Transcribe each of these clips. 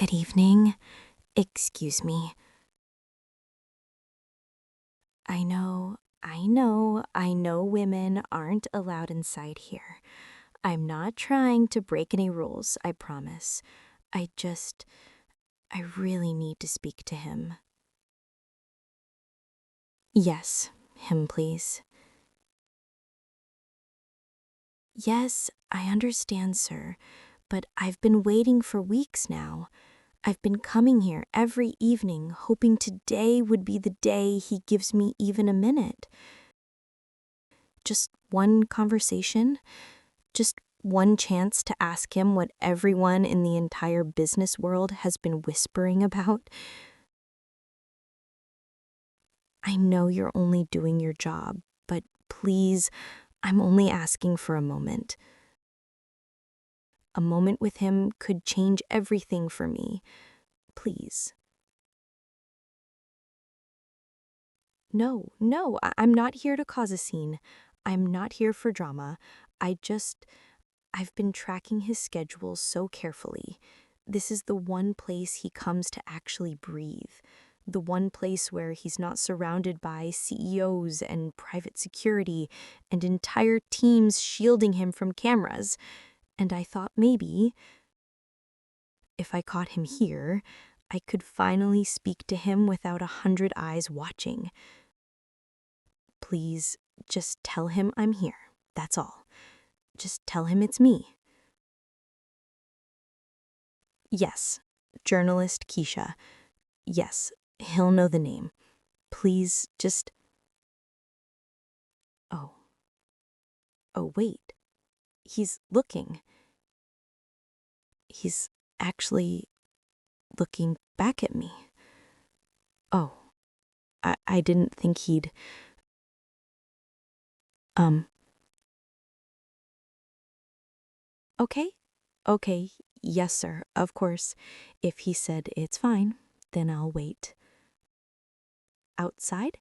Good evening. Excuse me. I know women aren't allowed inside here. I'm not trying to break any rules, I promise. I really need to speak to him. Yes, him, please. Yes, I understand, sir, but I've been waiting for weeks now. I've been coming here every evening, hoping today would be the day he gives me even a minute. Just one conversation, just one chance to ask him what everyone in the entire business world has been whispering about. I know you're only doing your job, but please, I'm only asking for a moment. A moment with him could change everything for me. Please. No, I'm not here to cause a scene. I'm not here for drama. I've been tracking his schedule so carefully. This is the one place he comes to actually breathe. The one place where he's not surrounded by CEOs and private security and entire teams shielding him from cameras. And I thought maybe, if I caught him here, I could finally speak to him without 100 eyes watching. Please, just tell him I'm here. That's all. Just tell him it's me. Yes, journalist Keisha. Yes, he'll know the name. Please, just... Oh. Oh, wait. He's looking. He's actually looking back at me. Oh, I didn't think he'd... Okay? Okay, yes, sir, of course. If he said it's fine, then I'll wait. Outside?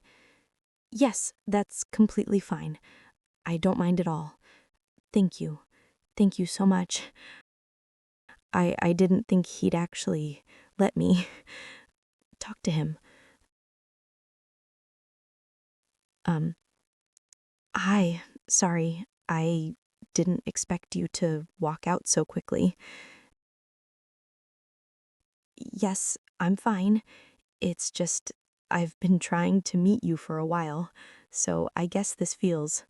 Yes, that's completely fine. I don't mind at all. Thank you. Thank you so much. I didn't think he'd actually let me talk to him. Hi, sorry. I didn't expect you to walk out so quickly. Yes, I'm fine. It's just I've been trying to meet you for a while, so I guess this feels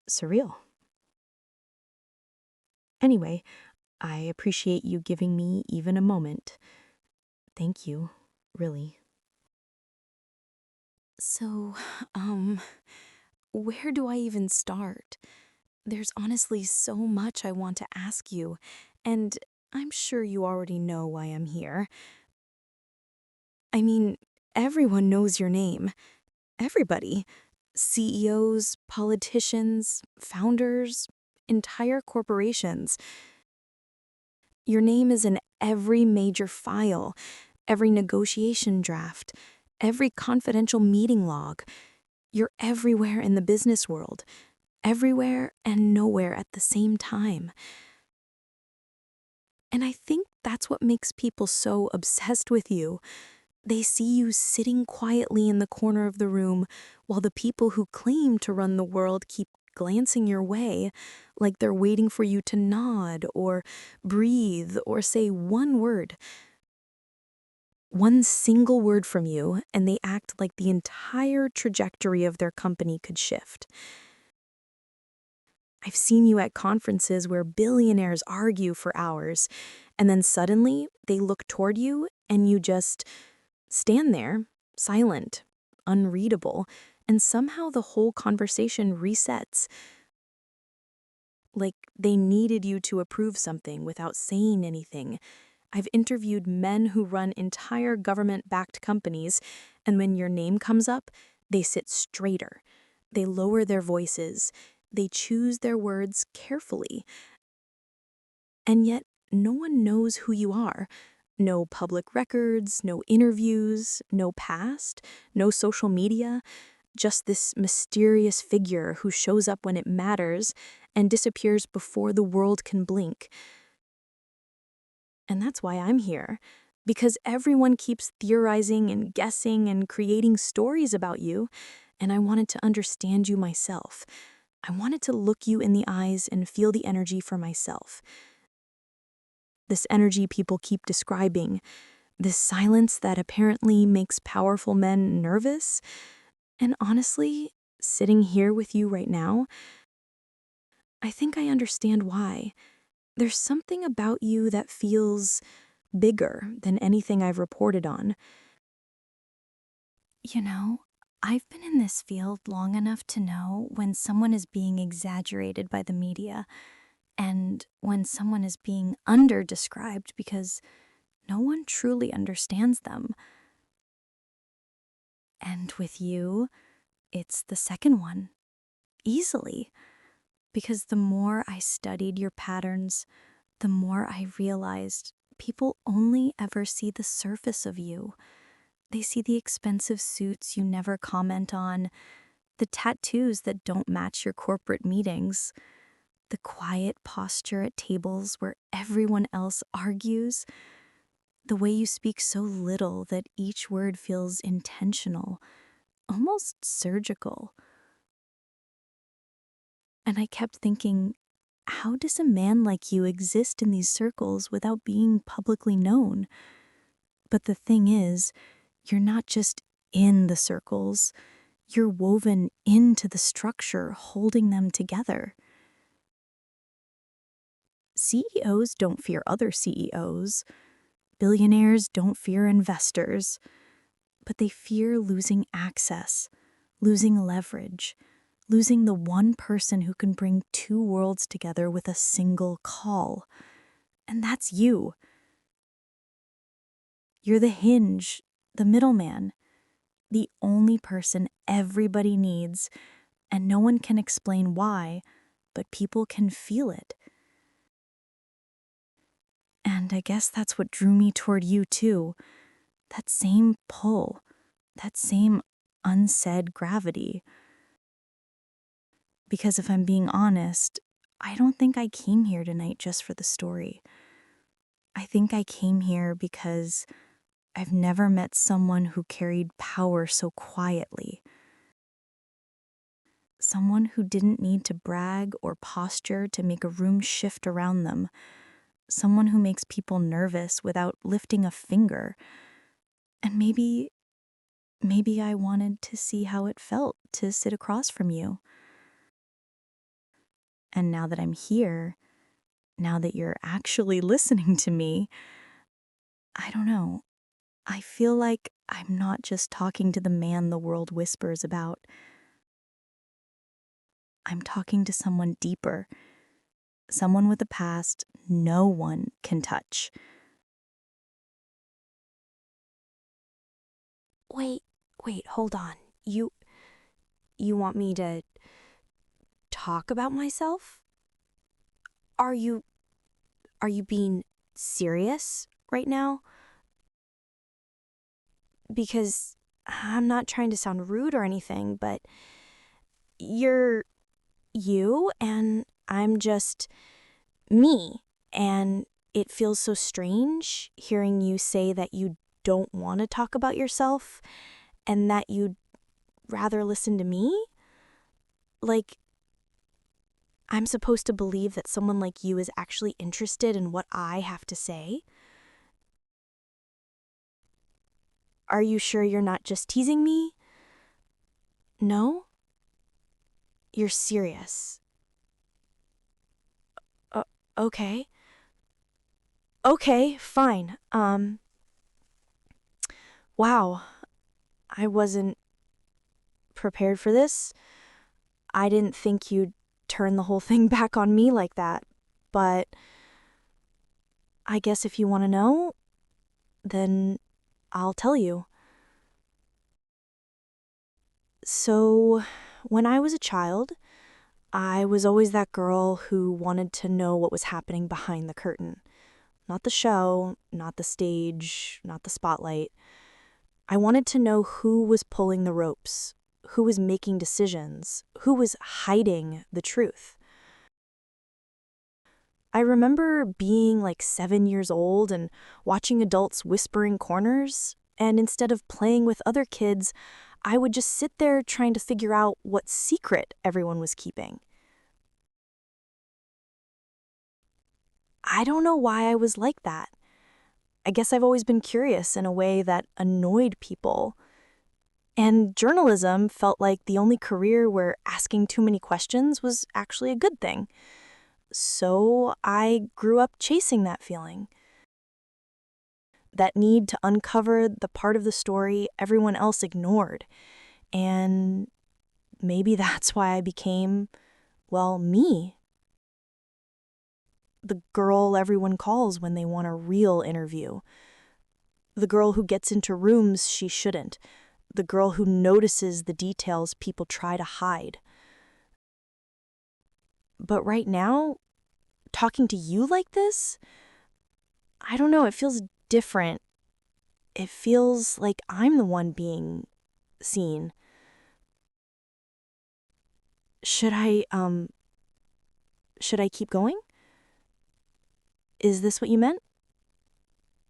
surreal. Anyway, I appreciate you giving me even a moment. Thank you, really. So, where do I even start? There's honestly so much I want to ask you, and I'm sure you already know why I'm here. I mean, everyone knows your name. Everybody. CEOs, politicians, founders, entire corporations. Your name is in every major file, every negotiation draft, every confidential meeting log. You're everywhere in the business world, everywhere and nowhere at the same time. And I think that's what makes people so obsessed with you. They see you sitting quietly in the corner of the room while the people who claim to run the world keep glancing your way, like they're waiting for you to nod or breathe or say one word. One single word from you, and they act like the entire trajectory of their company could shift. I've seen you at conferences where billionaires argue for hours, and then suddenly they look toward you and you just stand there, silent, unreadable, and somehow the whole conversation resets. Like they needed you to approve something without saying anything. I've interviewed men who run entire government-backed companies, and when your name comes up, they sit straighter. They lower their voices. They choose their words carefully. And yet, no one knows who you are. No public records, no interviews, no past, no social media, just this mysterious figure who shows up when it matters and disappears before the world can blink. And that's why I'm here. because everyone keeps theorizing and guessing and creating stories about you, and I wanted to understand you myself. I wanted to look you in the eyes and feel the energy for myself. This energy people keep describing, this silence that apparently makes powerful men nervous. And honestly, sitting here with you right now, I think I understand why. There's something about you that feels bigger than anything I've reported on. You know, I've been in this field long enough to know when someone is being exaggerated by the media and when someone is being under-described because no one truly understands them. And with you, it's the second one, easily. Because the more I studied your patterns, the more I realized people only ever see the surface of you. They see the expensive suits you never comment on, the tattoos that don't match your corporate meetings, the quiet posture at tables where everyone else argues, the way you speak so little that each word feels intentional, almost surgical. And I kept thinking, how does a man like you exist in these circles without being publicly known? But the thing is, you're not just in the circles, you're woven into the structure holding them together. CEOs don't fear other CEOs. Billionaires don't fear investors. But they fear losing access, losing leverage, losing the one person who can bring two worlds together with a single call. And that's you. You're the hinge, the middleman, the only person everybody needs, and no one can explain why, but people can feel it. And I guess that's what drew me toward you too. That same pull, that same unsaid gravity. Because if I'm being honest, I don't think I came here tonight just for the story. I think I came here because I've never met someone who carried power so quietly. Someone who didn't need to brag or posture to make a room shift around them. Someone who makes people nervous without lifting a finger. And maybe I wanted to see how it felt to sit across from you. And now that I'm here, now that you're actually listening to me, I don't know. I feel like I'm not just talking to the man the world whispers about. I'm talking to someone deeper, someone with a past no one can touch. Wait, hold on. You want me to talk about myself? Are you being serious right now? Because I'm not trying to sound rude or anything, but you're you and I'm just me. And it feels so strange hearing you say that you don't want to talk about yourself and that you'd rather listen to me. Like, I'm supposed to believe that someone like you is actually interested in what I have to say? Are you sure you're not just teasing me? No? You're serious. Uh, okay. Okay, fine. Wow. I wasn't prepared for this. I didn't think you'd turn the whole thing back on me like that. But I guess if you want to know, then I'll tell you. So, when I was a child, I was always that girl who wanted to know what was happening behind the curtain. Not the show, not the stage, not the spotlight. I wanted to know who was pulling the ropes, who was making decisions, who was hiding the truth. I remember being like 7 years old and watching adults whispering corners, and instead of playing with other kids, I would just sit there trying to figure out what secret everyone was keeping. I don't know why I was like that. I guess I've always been curious in a way that annoyed people. And journalism felt like the only career where asking too many questions was actually a good thing. So I grew up chasing that feeling. That need to uncover the part of the story everyone else ignored. And maybe that's why I became, well, me. The girl everyone calls when they want a real interview. The girl who gets into rooms she shouldn't. The girl who notices the details people try to hide. But right now, talking to you like this, I don't know, it feels different. It feels like I'm the one being seen. Should I, should I keep going? Is this what you meant?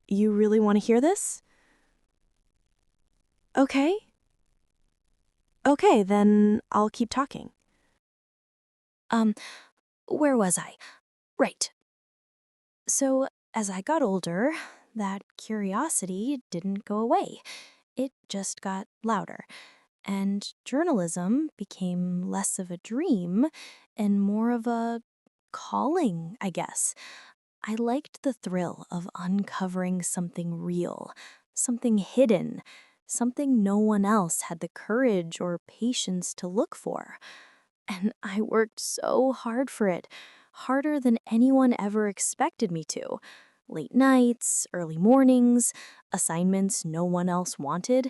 You really want to hear this? Okay. Okay, then I'll keep talking. Um, where was I? Right. So, as I got older, that curiosity didn't go away. It just got louder. And journalism became less of a dream and more of a calling, I guess. I liked the thrill of uncovering something real, something hidden, something no one else had the courage or patience to look for. And I worked so hard for it, harder than anyone ever expected me to. Late nights, early mornings, assignments no one else wanted,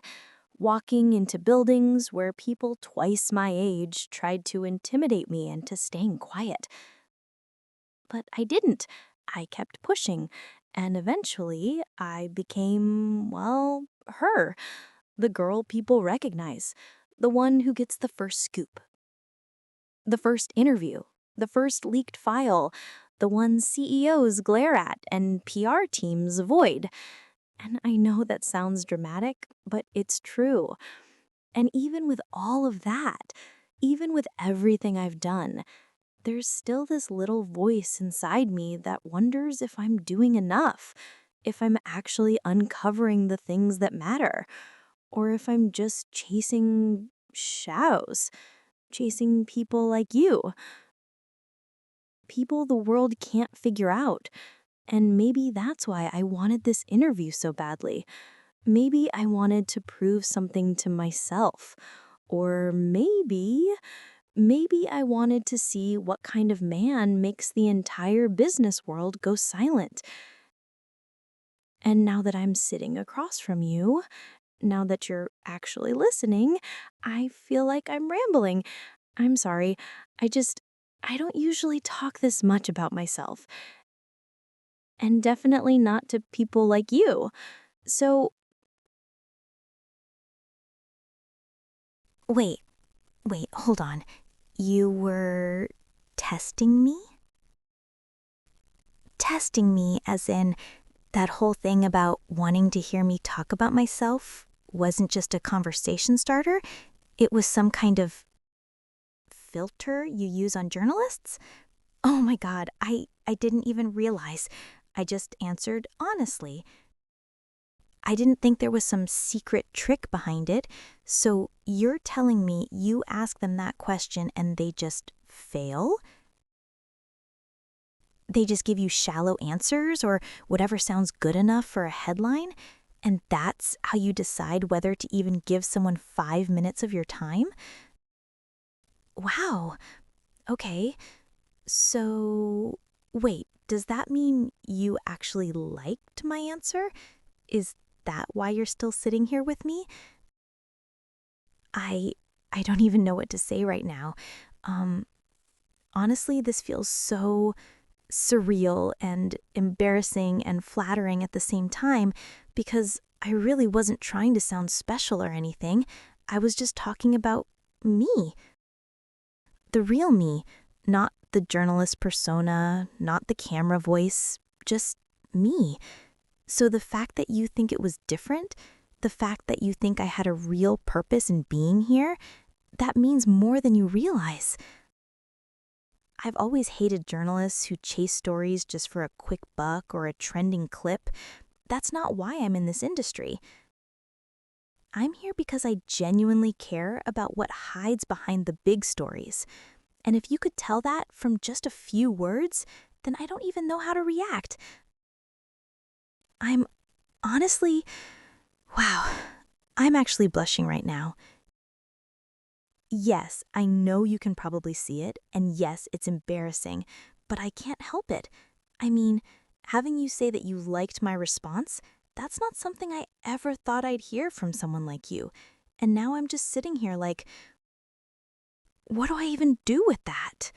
walking into buildings where people twice my age tried to intimidate me into staying quiet. But I didn't. I kept pushing, and eventually I became, well, her, the girl people recognize, the one who gets the first scoop, the first interview, the first leaked file, the one CEOs glare at and PR teams avoid. And I know that sounds dramatic, but it's true. And even with all of that, even with everything I've done, there's still this little voice inside me that wonders if I'm doing enough, if I'm actually uncovering the things that matter, or if I'm just chasing shadows, chasing people like you, people the world can't figure out. And maybe that's why I wanted this interview so badly. Maybe I wanted to prove something to myself. Or maybe I wanted to see what kind of man makes the entire business world go silent. And now that I'm sitting across from you, now that you're actually listening, I feel like I'm rambling. I'm sorry. I don't usually talk this much about myself. And definitely not to people like you. So, wait, hold on. You were testing me? Testing me as in that whole thing about wanting to hear me talk about myself wasn't just a conversation starter, it was some kind of filter you use on journalists? Oh my god, I didn't even realize. I just answered honestly. I didn't think there was some secret trick behind it. So you're telling me you ask them that question and they just fail? They just give you shallow answers or whatever sounds good enough for a headline? And that's how you decide whether to even give someone 5 minutes of your time? Wow. Okay. So, wait, does that mean you actually liked my answer? Is that why you're still sitting here with me? I I don't even know what to say right now. Um Honestly, this feels so surreal and embarrassing and flattering at the same time because I really wasn't trying to sound special or anything. I was just talking about me, the real me, not the journalist persona, not the camera voice, just me. So the fact that you think it was different, the fact that you think I had a real purpose in being here, that means more than you realize. I've always hated journalists who chase stories just for a quick buck or a trending clip. That's not why I'm in this industry. I'm here because I genuinely care about what hides behind the big stories. And if you could tell that from just a few words, then I don't even know how to react. I'm honestly, wow, I'm actually blushing right now. Yes, I know you can probably see it, and yes, it's embarrassing, but I can't help it. I mean, having you say that you liked my response, that's not something I ever thought I'd hear from someone like you. And now I'm just sitting here like, what do I even do with that?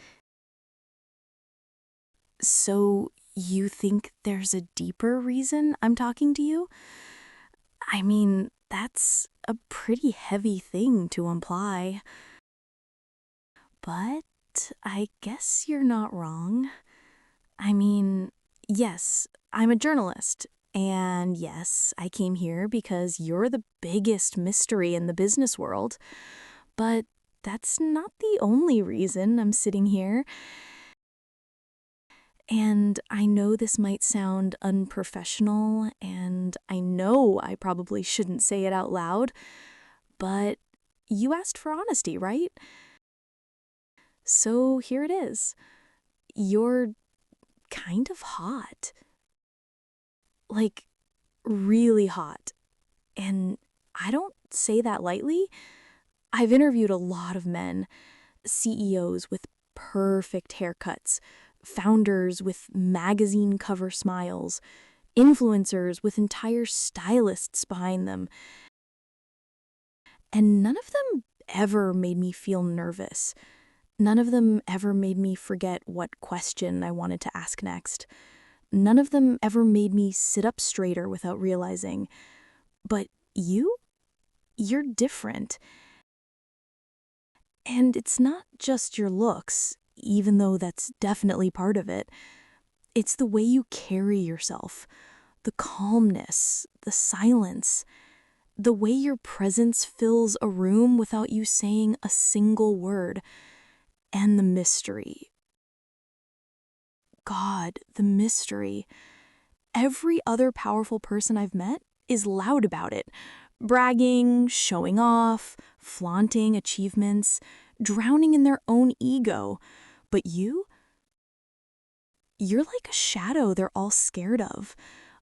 So, you think there's a deeper reason I'm talking to you? I mean, that's a pretty heavy thing to imply. But I guess you're not wrong. I mean, yes, I'm a journalist. And yes, I came here because you're the biggest mystery in the business world. But that's not the only reason I'm sitting here. And I know this might sound unprofessional, and I know I probably shouldn't say it out loud, but you asked for honesty, right? So here it is. You're kind of hot. Like, really hot. And I don't say that lightly. I've interviewed a lot of men, CEOs with perfect haircuts, founders with magazine cover smiles, influencers with entire stylists behind them. And none of them ever made me feel nervous. None of them ever made me forget what question I wanted to ask next. None of them ever made me sit up straighter without realizing. But you're different. And it's not just your looks, even though that's definitely part of it. It's the way you carry yourself, the calmness, the silence, the way your presence fills a room without you saying a single word, and the mystery. God, the mystery. Every other powerful person I've met is loud about it, bragging, showing off, flaunting achievements, drowning in their own ego. But you're like a shadow they're all scared of,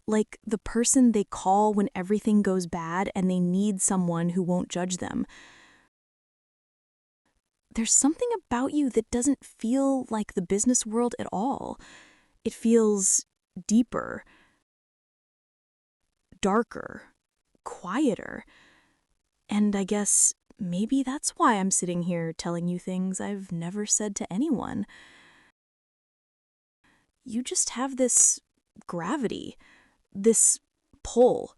like the person they call when everything goes bad and they need someone who won't judge them. There's something about you that doesn't feel like the business world at all. It feels deeper, darker, quieter. And I guess maybe that's why I'm sitting here telling you things I've never said to anyone. You just have this gravity, this pull.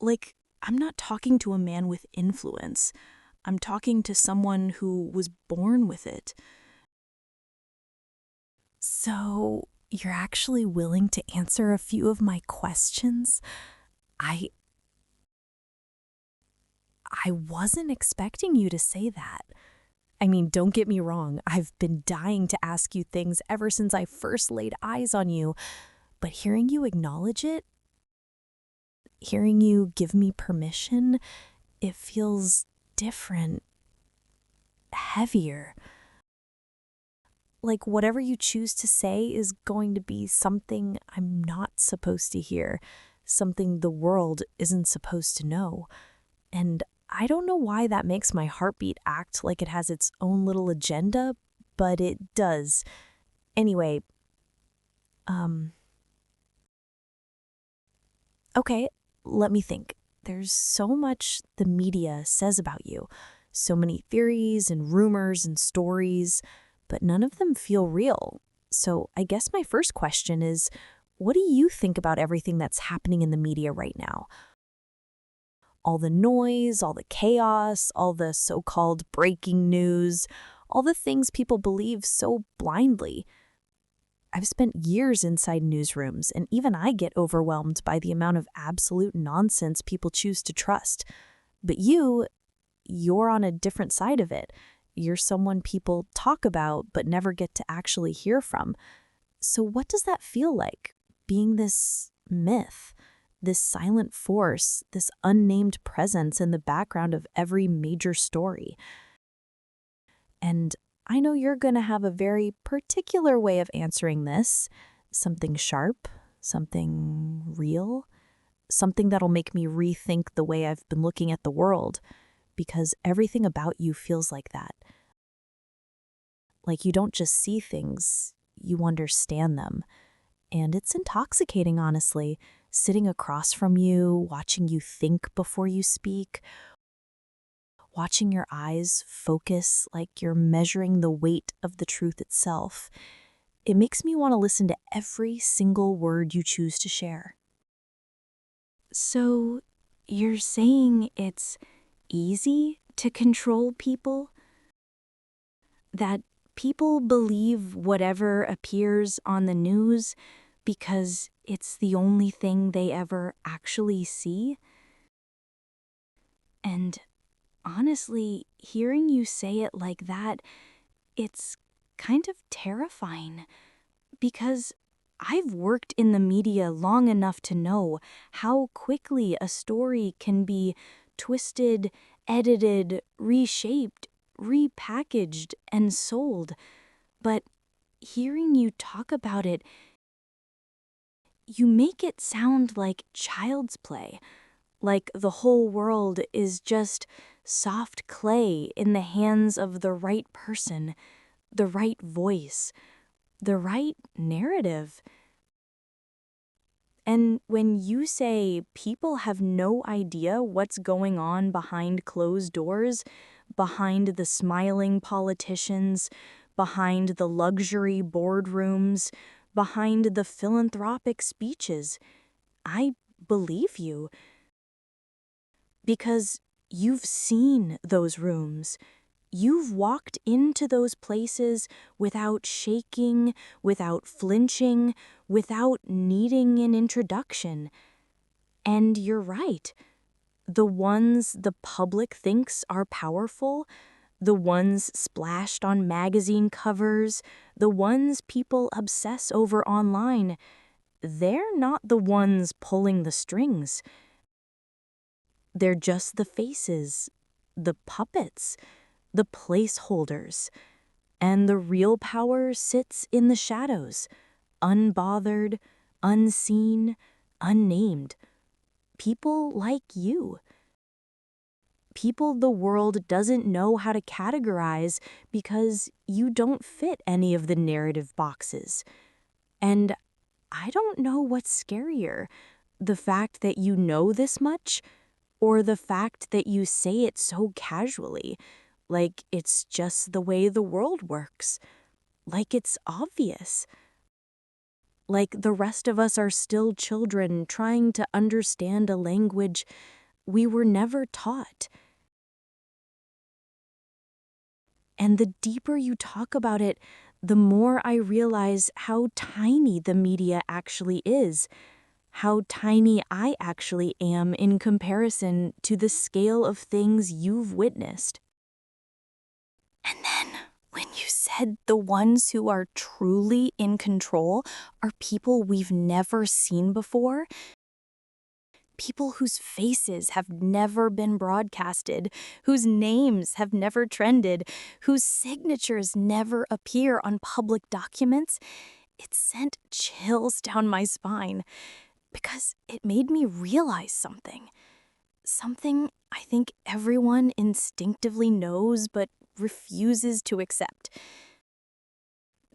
Like, I'm not talking to a man with influence. I'm talking to someone who was born with it. So, you're actually willing to answer a few of my questions? I wasn't expecting you to say that. I mean, don't get me wrong, I've been dying to ask you things ever since I first laid eyes on you, but hearing you acknowledge it, hearing you give me permission, it feels different, heavier. Like whatever you choose to say is going to be something I'm not supposed to hear, something the world isn't supposed to know. And I don't know why that makes my heartbeat act like it has its own little agenda, but it does. Anyway, okay, let me think. There's so much the media says about you, so many theories and rumors and stories, but none of them feel real. So I guess my first question is, what do you think about everything that's happening in the media right now? All the noise, all the chaos, all the so-called breaking news, all the things people believe so blindly. I've spent years inside newsrooms, and even I get overwhelmed by the amount of absolute nonsense people choose to trust. But you're on a different side of it. You're someone people talk about but never get to actually hear from. So what does that feel like, being this myth, this silent force, this unnamed presence in the background of every major story? And I know you're going to have a very particular way of answering this, something sharp, something real, something that'll make me rethink the way I've been looking at the world, because everything about you feels like that. Like you don't just see things, you understand them. And it's intoxicating, honestly, sitting across from you, watching you think before you speak, watching your eyes focus like you're measuring the weight of the truth itself. It makes me want to listen to every single word you choose to share. So, you're saying it's easy to control people? That people believe whatever appears on the news because it's the only thing they ever actually see? And honestly, hearing you say it like that, it's kind of terrifying, because I've worked in the media long enough to know how quickly a story can be twisted, edited, reshaped, repackaged, and sold. But hearing you talk about it, you make it sound like child's play, like the whole world is just soft clay in the hands of the right person, the right voice, the right narrative. And when you say people have no idea what's going on behind closed doors, behind the smiling politicians, behind the luxury boardrooms, behind the philanthropic speeches, I believe you. Because you've seen those rooms. You've walked into those places without shaking, without flinching, without needing an introduction. And you're right. The ones the public thinks are powerful, the ones splashed on magazine covers, the ones people obsess over online, they're not the ones pulling the strings. They're just the faces, the puppets, the placeholders. And the real power sits in the shadows, unbothered, unseen, unnamed. People like you. People the world doesn't know how to categorize because you don't fit any of the narrative boxes. And I don't know what's scarier, the fact that you know this much, or the fact that you say it so casually, like it's just the way the world works, like it's obvious. Like the rest of us are still children trying to understand a language we were never taught. And the deeper you talk about it, the more I realize how tiny the media actually is, how tiny I actually am in comparison to the scale of things you've witnessed. And then, when you said the ones who are truly in control are people we've never seen before, people whose faces have never been broadcasted, whose names have never trended, whose signatures never appear on public documents, it sent chills down my spine, because it made me realize something. Something I think everyone instinctively knows but refuses to accept.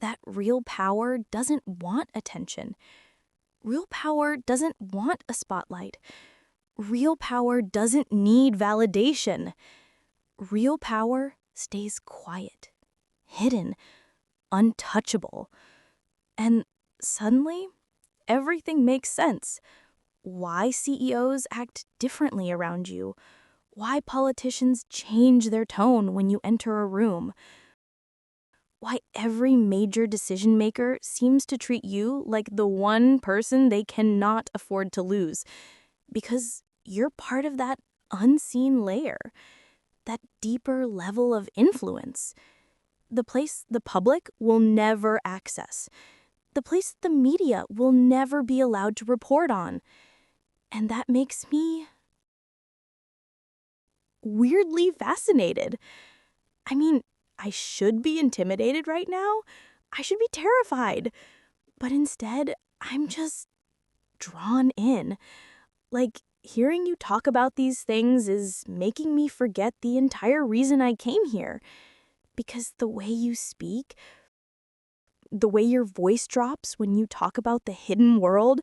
That real power doesn't want attention. Real power doesn't want a spotlight. Real power doesn't need validation. Real power stays quiet, hidden, untouchable. And suddenly, everything makes sense. Why CEOs act differently around you. Why politicians change their tone when you enter a room. why every major decision maker seems to treat you like the one person they cannot afford to lose. Because you're part of that unseen layer, that deeper level of influence. The place the public will never access. The place the media will never be allowed to report on. And that makes me weirdly fascinated. I mean, I should be intimidated right now. I should be terrified. But instead, I'm just drawn in. Like, hearing you talk about these things is making me forget the entire reason I came here. Because the way you speak, the way your voice drops when you talk about the hidden world,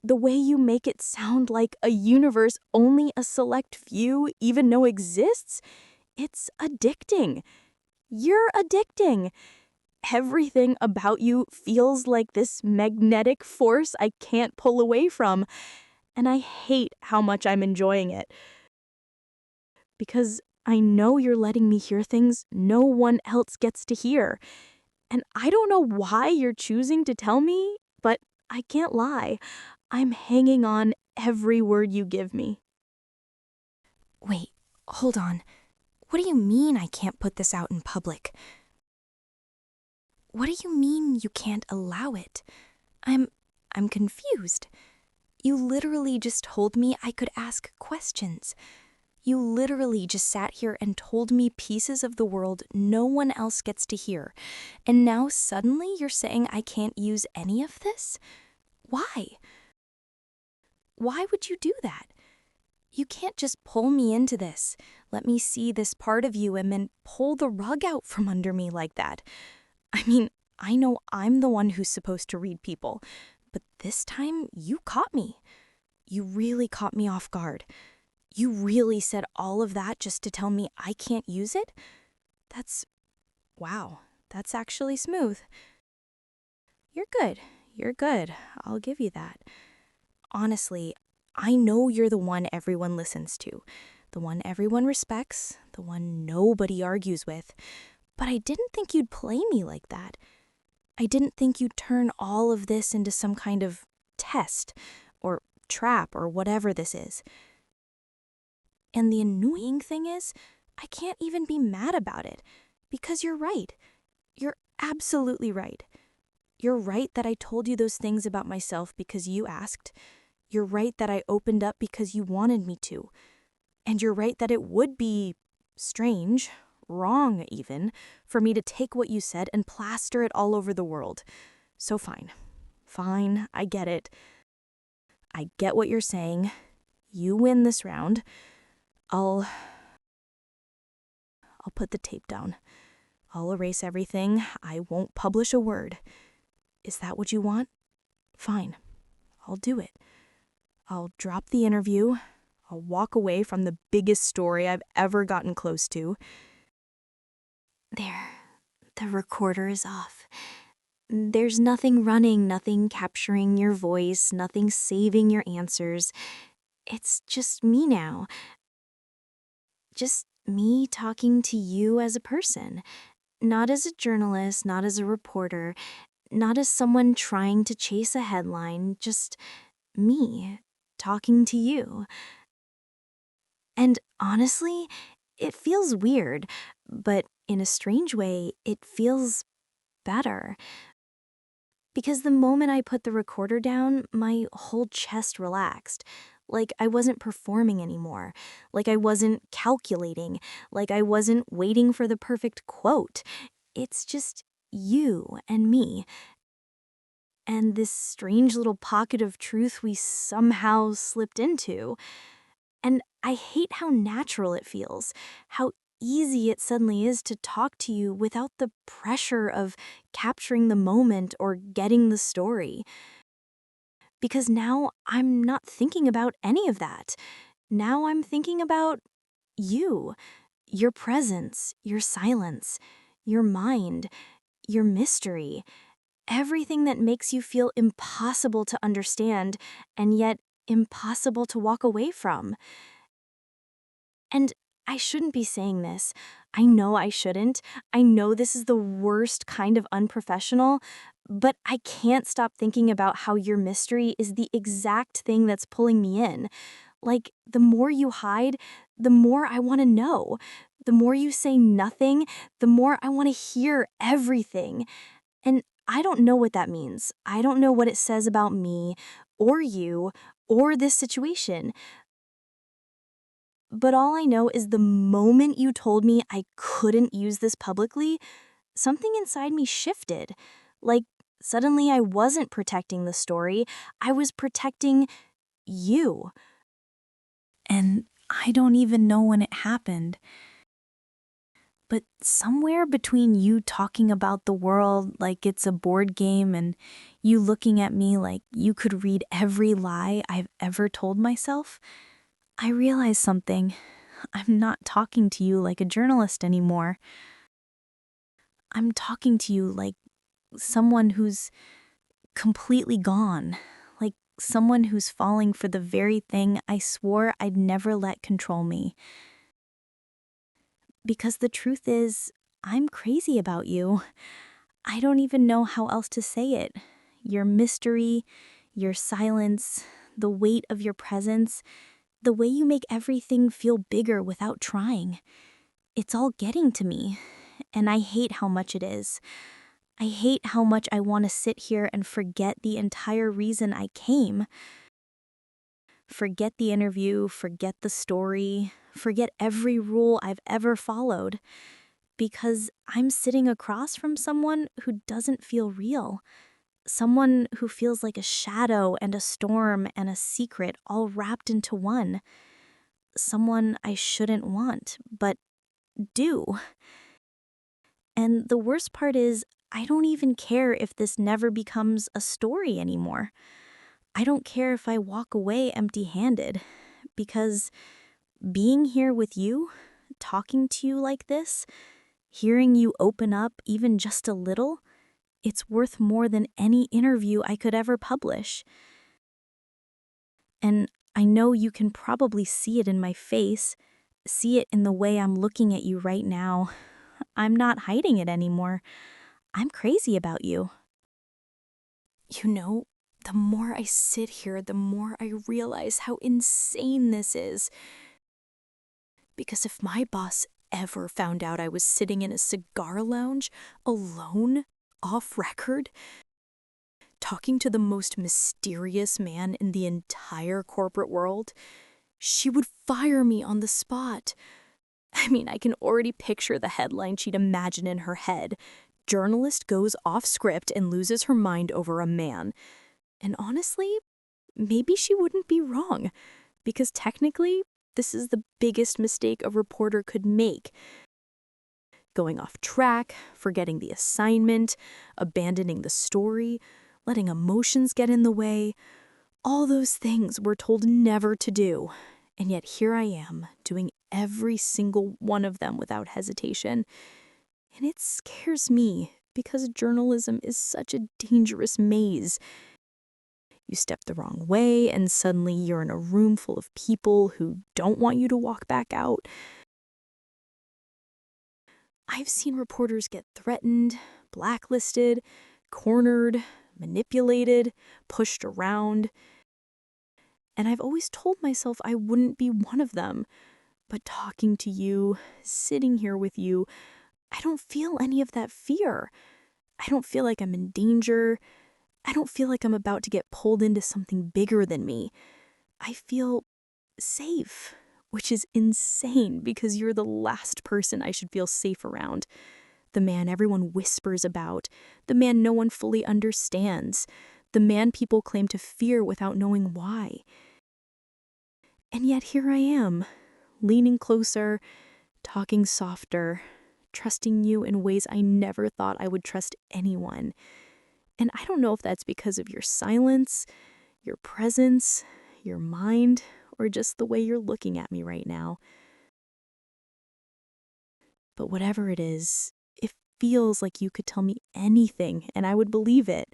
the way you make it sound like a universe only a select few even know exists, it's addicting. You're addicting. Everything about you feels like this magnetic force I can't pull away from, and I hate how much I'm enjoying it. Because I know you're letting me hear things no one else gets to hear. And I don't know why you're choosing to tell me, but I can't lie. I'm hanging on every word you give me. Wait, hold on. What do you mean I can't put this out in public? What do you mean you can't allow it? I'm confused. You literally just told me I could ask questions. You literally just sat here and told me pieces of the world no one else gets to hear. And now suddenly you're saying I can't use any of this? Why? Why would you do that? You can't just pull me into this, let me see this part of you, and then pull the rug out from under me like that. I mean, I know I'm the one who's supposed to read people, but this time you caught me. You really caught me off guard. You really said all of that just to tell me I can't use it? Wow, that's actually smooth. You're good. You're good. I'll give you that. Honestly, I know you're the one everyone listens to, the one everyone respects, the one nobody argues with. But I didn't think you'd play me like that. I didn't think you'd turn all of this into some kind of test or trap or whatever this is. And the annoying thing is, I can't even be mad about it because you're right. You're absolutely right. You're right that I told you those things about myself because you asked. You're right that I opened up because you wanted me to. And you're right that it would be strange, wrong even, for me to take what you said and plaster it all over the world. So fine. Fine, I get it. I get what you're saying. You win this round. I'll put the tape down. I'll erase everything. I won't publish a word. Is that what you want? Fine. I'll do it. I'll drop the interview. I'll walk away from the biggest story I've ever gotten close to. There. The recorder is off. There's nothing running, nothing capturing your voice, nothing saving your answers. It's just me now. Just me talking to you as a person. Not as a journalist, not as a reporter, not as someone trying to chase a headline, just me talking to you. And honestly, it feels weird, but in a strange way, it feels better. Because the moment I put the recorder down, my whole chest relaxed. Like I wasn't performing anymore. Like I wasn't calculating. Like I wasn't waiting for the perfect quote. It's just you and me. And this strange little pocket of truth we somehow slipped into. And I hate how natural it feels, how easy it suddenly is to talk to you without the pressure of capturing the moment or getting the story. Because now I'm not thinking about any of that. Now I'm thinking about you, your presence, your silence, your mind, your mystery, everything that makes you feel impossible to understand and yet impossible to walk away from. And I shouldn't be saying this. I know I shouldn't. I know this is the worst kind of unprofessional, but I can't stop thinking about how your mystery is the exact thing that's pulling me in. Like, the more you hide, the more I want to know. The more you say nothing, the more I want to hear everything. And I don't know what that means. I don't know what it says about me, or you, or this situation. But all I know is the moment you told me I couldn't use this publicly, something inside me shifted. Like, suddenly I wasn't protecting the story, I was protecting you. And I don't even know when it happened. But somewhere between you talking about the world like it's a board game and you looking at me like you could read every lie I've ever told myself, I realized something. I'm not talking to you like a journalist anymore. I'm talking to you like someone who's completely gone, like someone who's falling for the very thing I swore I'd never let control me. Because the truth is, I'm crazy about you. I don't even know how else to say it. Your mystery, your silence, the weight of your presence, the way you make everything feel bigger without trying. It's all getting to me, and I hate how much it is. I hate how much I want to sit here and forget the entire reason I came. Forget the interview, forget the story, forget every rule I've ever followed. Because I'm sitting across from someone who doesn't feel real. Someone who feels like a shadow and a storm and a secret all wrapped into one. Someone I shouldn't want, but do. And the worst part is, I don't even care if this never becomes a story anymore. I don't care if I walk away empty-handed, because being here with you, talking to you like this, hearing you open up even just a little, it's worth more than any interview I could ever publish. And I know you can probably see it in my face, see it in the way I'm looking at you right now. I'm not hiding it anymore. I'm crazy about you. You know, the more I sit here, the more I realize how insane this is. Because if my boss ever found out I was sitting in a cigar lounge, alone, off record, talking to the most mysterious man in the entire corporate world, she would fire me on the spot. I mean, I can already picture the headline she'd imagine in her head. Journalist goes off script and loses her mind over a man. And honestly, maybe she wouldn't be wrong, because technically, this is the biggest mistake a reporter could make. Going off track, forgetting the assignment, abandoning the story, letting emotions get in the way, all those things we're told never to do. And yet here I am, doing every single one of them without hesitation. And it scares me, because journalism is such a dangerous maze. You step the wrong way, and suddenly you're in a room full of people who don't want you to walk back out. I've seen reporters get threatened, blacklisted, cornered, manipulated, pushed around. And I've always told myself I wouldn't be one of them. But talking to you, sitting here with you, I don't feel any of that fear. I don't feel like I'm in danger. I don't feel like I'm about to get pulled into something bigger than me. I feel safe, which is insane because you're the last person I should feel safe around. The man everyone whispers about, the man no one fully understands, the man people claim to fear without knowing why. And yet here I am, leaning closer, talking softer, trusting you in ways I never thought I would trust anyone. And I don't know if that's because of your silence, your presence, your mind, or just the way you're looking at me right now. But whatever it is, it feels like you could tell me anything and I would believe it.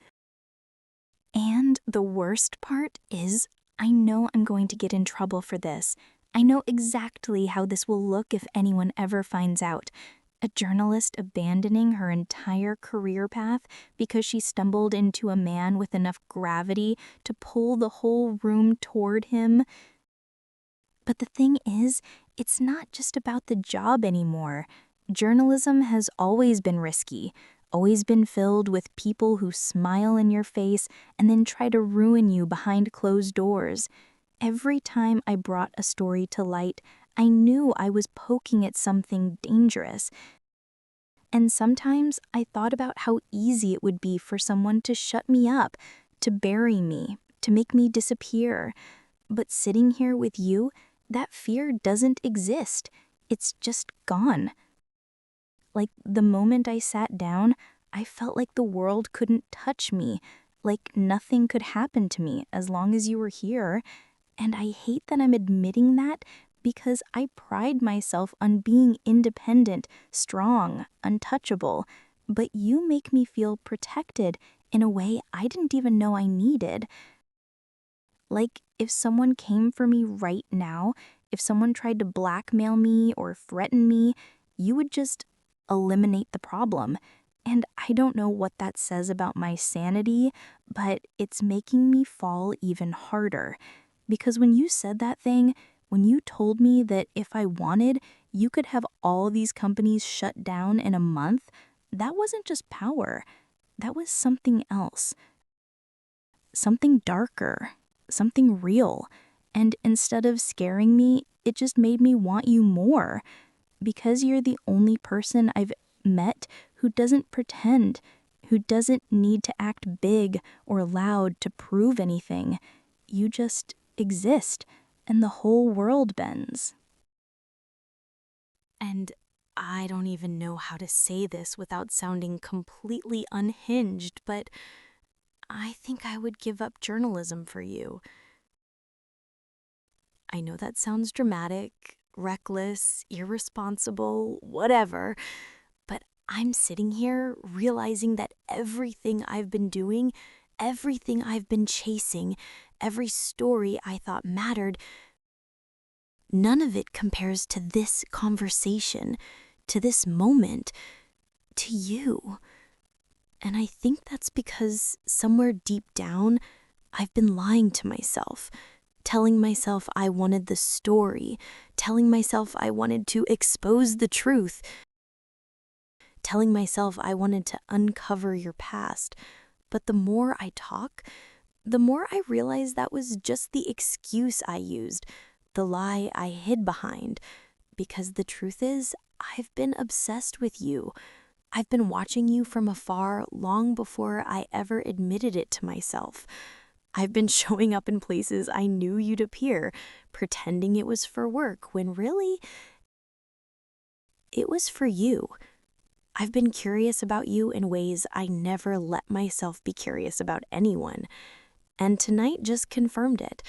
And the worst part is, I know I'm going to get in trouble for this. I know exactly how this will look if anyone ever finds out. A journalist abandoning her entire career path because she stumbled into a man with enough gravity to pull the whole room toward him. But the thing is, it's not just about the job anymore. Journalism has always been risky, always been filled with people who smile in your face and then try to ruin you behind closed doors. Every time I brought a story to light, I knew I was poking at something dangerous. And sometimes I thought about how easy it would be for someone to shut me up, to bury me, to make me disappear. But sitting here with you, that fear doesn't exist. It's just gone. Like the moment I sat down, I felt like the world couldn't touch me, like nothing could happen to me as long as you were here. And I hate that I'm admitting that because I pride myself on being independent, strong, untouchable. But you make me feel protected in a way I didn't even know I needed. Like, if someone came for me right now, if someone tried to blackmail me or threaten me, you would just eliminate the problem. And I don't know what that says about my sanity, but it's making me fall even harder. Because when you said that thing, when you told me that if I wanted, you could have all these companies shut down in a month, that wasn't just power. That was something else. Something darker, something real. And instead of scaring me, it just made me want you more. Because you're the only person I've met who doesn't pretend, who doesn't need to act big or loud to prove anything. You just exist, and the whole world bends. And I don't even know how to say this without sounding completely unhinged, but I think I would give up journalism for you. I know that sounds dramatic, reckless, irresponsible, whatever, but I'm sitting here realizing that everything I've been doing, everything I've been chasing, every story I thought mattered, none of it compares to this conversation, to this moment, to you. And I think that's because somewhere deep down, I've been lying to myself, telling myself I wanted the story, telling myself I wanted to expose the truth, telling myself I wanted to uncover your past. But the more I talk, the more I realize that was just the excuse I used, the lie I hid behind. Because the truth is, I've been obsessed with you. I've been watching you from afar long before I ever admitted it to myself. I've been showing up in places I knew you'd appear, pretending it was for work, when really, it was for you. I've been curious about you in ways I never let myself be curious about anyone. And tonight just confirmed it.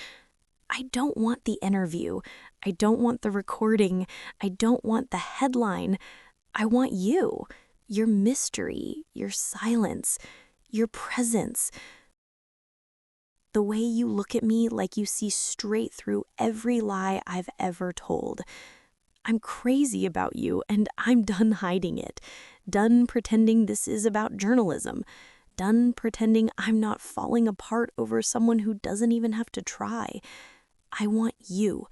I don't want the interview. I don't want the recording. I don't want the headline. I want you, your mystery, your silence, your presence. The way you look at me like you see straight through every lie I've ever told. I'm crazy about you, and I'm done hiding it. Done pretending this is about journalism. Done pretending I'm not falling apart over someone who doesn't even have to try. I want you,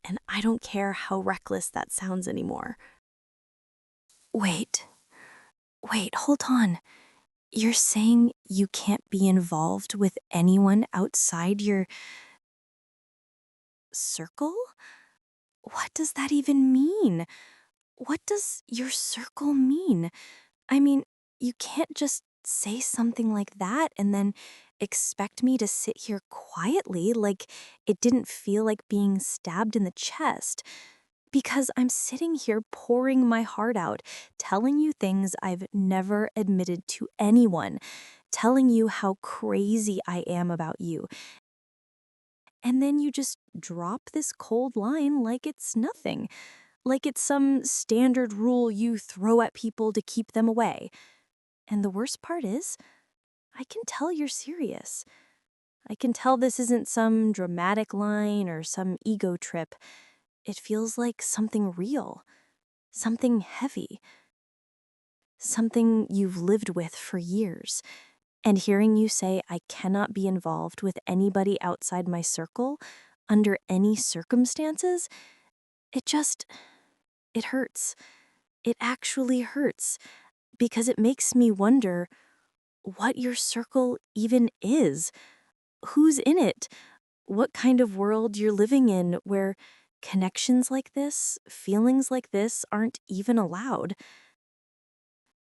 and I don't care how reckless that sounds anymore. Wait, hold on. You're saying you can't be involved with anyone outside your circle? What does that even mean? What does your circle mean? I mean, you can't just say something like that and then expect me to sit here quietly like it didn't feel like being stabbed in the chest. Because I'm sitting here pouring my heart out, telling you things I've never admitted to anyone, telling you how crazy I am about you. And then you just drop this cold line like it's nothing, like it's some standard rule you throw at people to keep them away. And the worst part is, I can tell you're serious. I can tell this isn't some dramatic line or some ego trip. it feels like something real, something heavy, something you've lived with for years. And hearing you say I cannot be involved with anybody outside my circle under any circumstances, it just, it hurts. It actually hurts because it makes me wonder what your circle even is. Who's in it? What kind of world you're living in where connections like this, feelings like this aren't even allowed.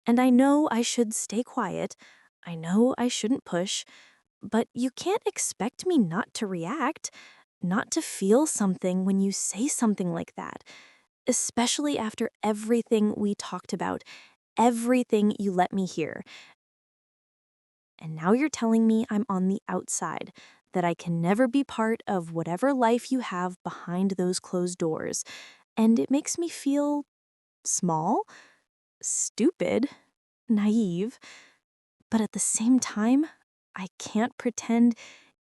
And I know I should stay quiet. I know I shouldn't push, but you can't expect me not to react, not to feel something when you say something like that, especially after everything we talked about, everything you let me hear. And now you're telling me I'm on the outside, that I can never be part of whatever life you have behind those closed doors. And it makes me feel small, stupid, naive. But at the same time, I can't pretend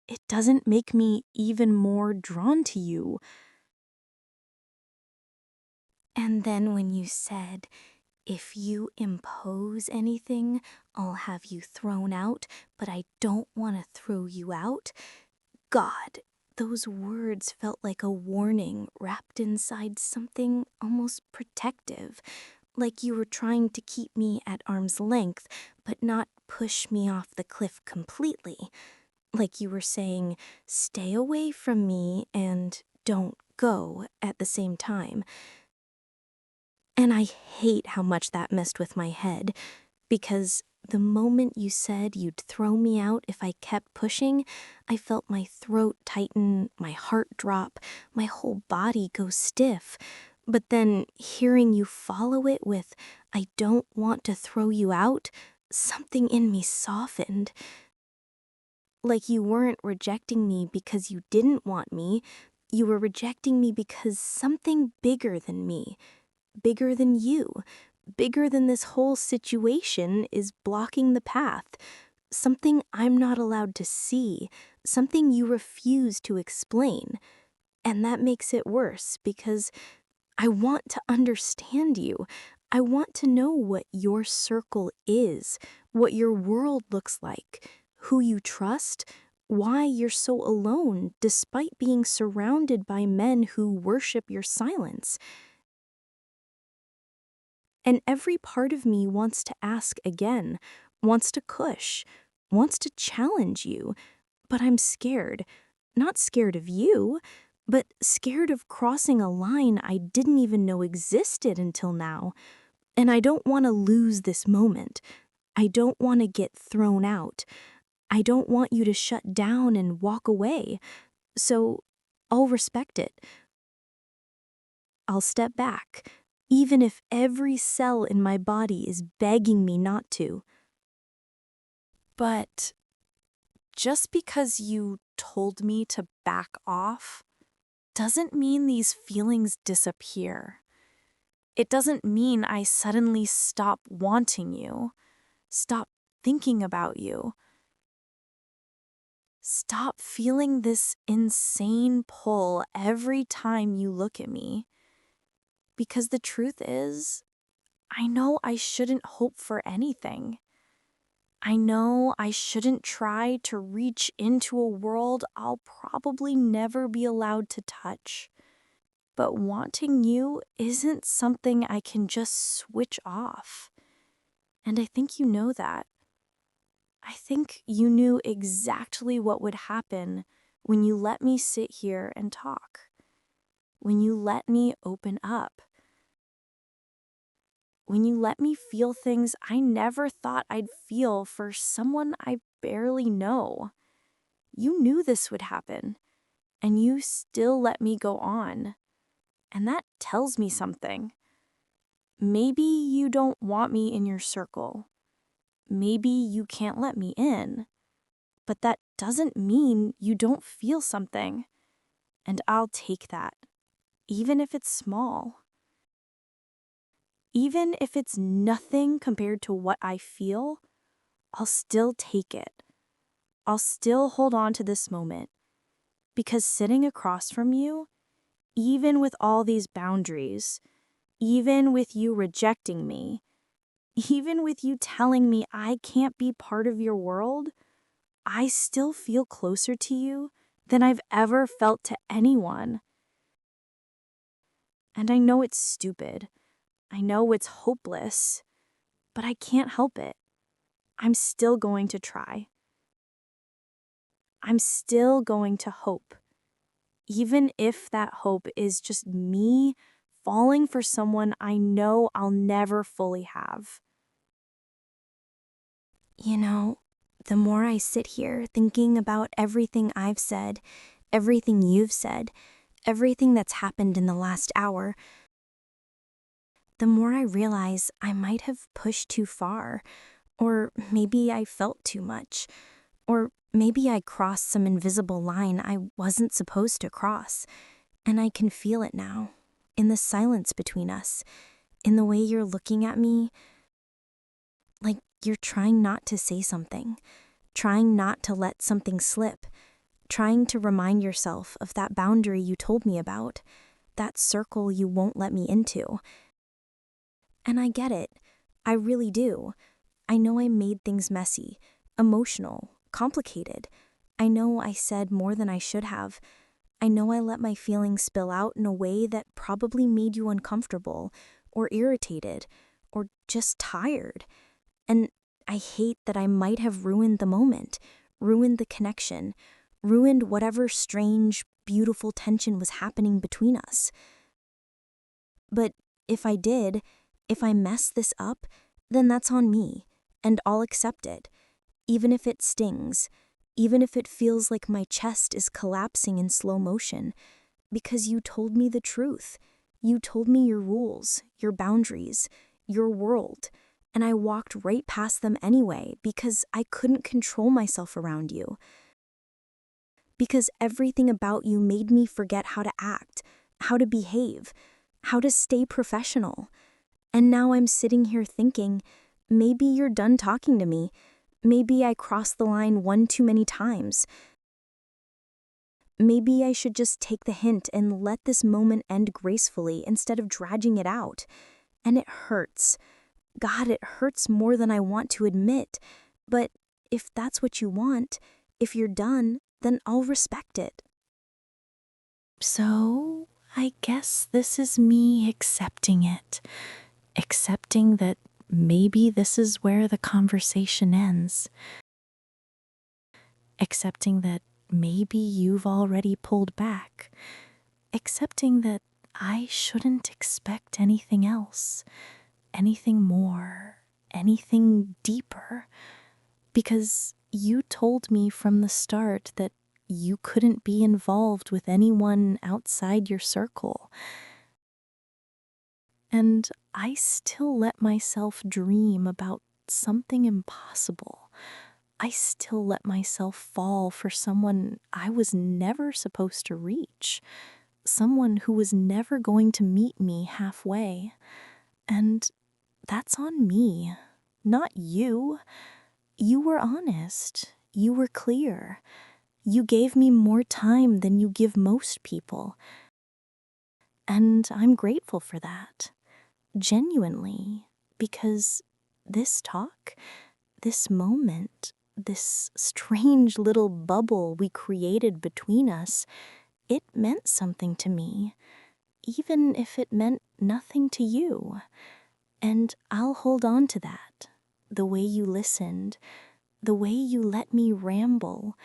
it doesn't make me even more drawn to you. And then when you said, if you impose anything, I'll have you thrown out, but I don't want to throw you out. God, those words felt like a warning wrapped inside something almost protective, like you were trying to keep me at arm's length, but not push me off the cliff completely. Like you were saying, stay away from me and don't go at the same time. And I hate how much that messed with my head, because the moment you said you'd throw me out if I kept pushing, I felt my throat tighten, my heart drop, my whole body go stiff. But then hearing you follow it with, I don't want to throw you out, something in me softened. Like you weren't rejecting me because you didn't want me, you were rejecting me because something bigger than me, bigger than you, bigger than this whole situation is blocking the path. Something I'm not allowed to see, something you refuse to explain. And that makes it worse because I want to understand you. I want to know what your circle is, what your world looks like, who you trust, why you're so alone despite being surrounded by men who worship your silence. And every part of me wants to ask again, wants to push, wants to challenge you, but I'm scared. Not scared of you, but scared of crossing a line I didn't even know existed until now. And I don't want to lose this moment. I don't want to get thrown out. I don't want you to shut down and walk away. So I'll respect it. I'll step back, even if every cell in my body is begging me not to. But just because you told me to back off doesn't mean these feelings disappear. It doesn't mean I suddenly stop wanting you, stop thinking about you, stop feeling this insane pull every time you look at me. Because the truth is, I know I shouldn't hope for anything. I know I shouldn't try to reach into a world I'll probably never be allowed to touch. But wanting you isn't something I can just switch off. And I think you know that. I think you knew exactly what would happen when you let me sit here and talk. When you let me open up. When you let me feel things I never thought I'd feel for someone I barely know. You knew this would happen, and you still let me go on. And that tells me something. Maybe you don't want me in your circle. Maybe you can't let me in. But that doesn't mean you don't feel something. And I'll take that, even if it's small. Even if it's nothing compared to what I feel, I'll still take it. I'll still hold on to this moment. Because sitting across from you, even with all these boundaries, even with you rejecting me, even with you telling me I can't be part of your world, I still feel closer to you than I've ever felt to anyone. And I know it's stupid. I know it's hopeless, but I can't help it. I'm still going to try. I'm still going to hope, even if that hope is just me falling for someone I know I'll never fully have. You know, the more I sit here thinking about everything I've said, everything you've said, everything that's happened in the last hour, the more I realize I might have pushed too far, or maybe I felt too much, or maybe I crossed some invisible line I wasn't supposed to cross, and I can feel it now, in the silence between us, in the way you're looking at me, like you're trying not to say something, trying not to let something slip, trying to remind yourself of that boundary you told me about, that circle you won't let me into. And I get it. I really do. I know I made things messy, emotional, complicated. I know I said more than I should have. I know I let my feelings spill out in a way that probably made you uncomfortable, or irritated, or just tired. And I hate that I might have ruined the moment, ruined the connection, ruined whatever strange, beautiful tension was happening between us. But if I did, if I messed this up, then that's on me, and I'll accept it, even if it stings, even if it feels like my chest is collapsing in slow motion, because you told me the truth. You told me your rules, your boundaries, your world, and I walked right past them anyway because I couldn't control myself around you. Because everything about you made me forget how to act, how to behave, how to stay professional. And now I'm sitting here thinking, maybe you're done talking to me. Maybe I crossed the line one too many times. Maybe I should just take the hint and let this moment end gracefully instead of dragging it out. And it hurts. God, it hurts more than I want to admit. But if that's what you want, if you're done, then I'll respect it. So, I guess this is me accepting it. Accepting that maybe this is where the conversation ends. Accepting that maybe you've already pulled back. Accepting that I shouldn't expect anything else, anything more, anything deeper. Because you told me from the start that you couldn't be involved with anyone outside your circle. And I still let myself dream about something impossible. I still let myself fall for someone I was never supposed to reach, someone who was never going to meet me halfway. And that's on me, not you. You were honest. You were clear. You gave me more time than you give most people. And I'm grateful for that. Genuinely, because this talk, this moment, this strange little bubble we created between us, it meant something to me, even if it meant nothing to you. And I'll hold on to that, the way you listened, the way you let me ramble,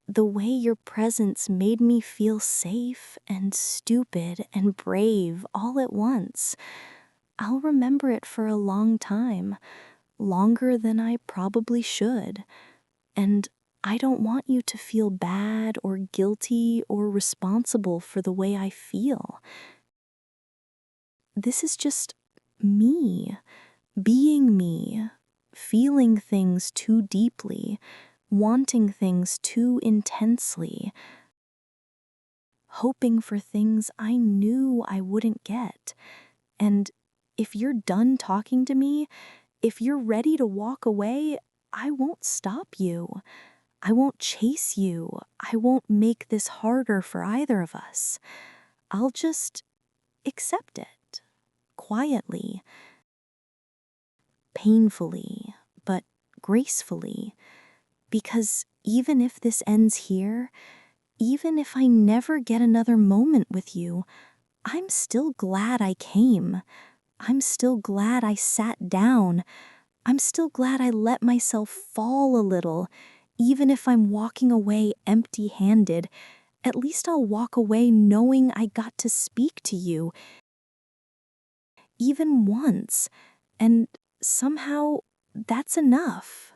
the way your presence made me feel safe and stupid and brave all at once. I'll remember it for a long time, longer than I probably should. And I don't want you to feel bad or guilty or responsible for the way I feel. This is just me, being me, feeling things too deeply, wanting things too intensely, hoping for things I knew I wouldn't get. And if you're done talking to me, if you're ready to walk away, I won't stop you. I won't chase you. I won't make this harder for either of us. I'll just accept it, quietly, painfully, but gracefully. Because even if this ends here, even if I never get another moment with you, I'm still glad I came. I'm still glad I sat down. I'm still glad I let myself fall a little. Even if I'm walking away empty-handed, at least I'll walk away knowing I got to speak to you, even once. And somehow, that's enough.